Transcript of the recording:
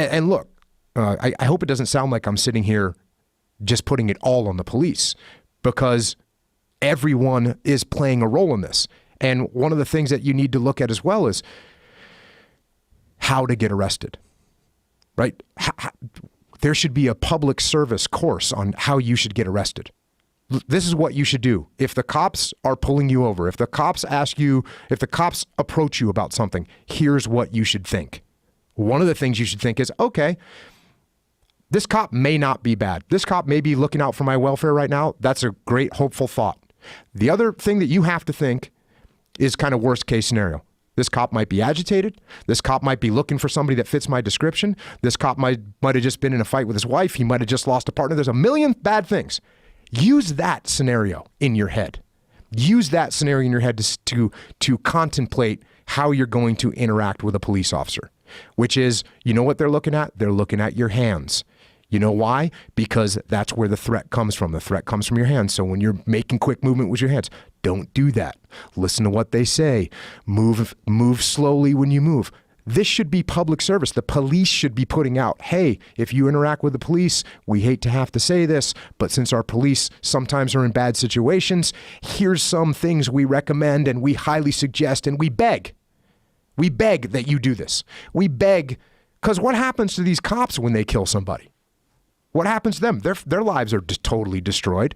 And look, I hope it doesn't sound like I'm sitting here just putting it all on the police, because everyone is playing a role in this. And one of the things that you need to look at as well is how to get arrested, right? There should be a public service course on how you should get arrested. This is what you should do. If the cops are pulling you over, if the cops approach you about something, here's what you should think. One of the things you should think is, okay, this cop may not be bad. This cop may be looking out for my welfare right now. That's a great, hopeful thought. The other thing that you have to think is kind of worst case scenario. This cop might be agitated. This cop might be looking for somebody that fits my description. This cop might have just been in a fight with his wife. He might have just lost a partner. There's a million bad things. Use that scenario in your head. Use that scenario in your head to contemplate how you're going to interact with a police officer, which is, you know what they're looking at? They're looking at your hands. You know why? Because that's where the threat comes from. The threat comes from your hands. So when you're making quick movement with your hands, don't do that. Listen to what they say. Move slowly when you move. This should be public service. The police should be putting out, hey, if you interact with the police, we hate to have to say this, but since our police sometimes are in bad situations, here's some things we recommend and we highly suggest and we beg. We beg that you do this. We beg, because what happens to these cops when they kill somebody? What happens to them? Their lives are totally destroyed.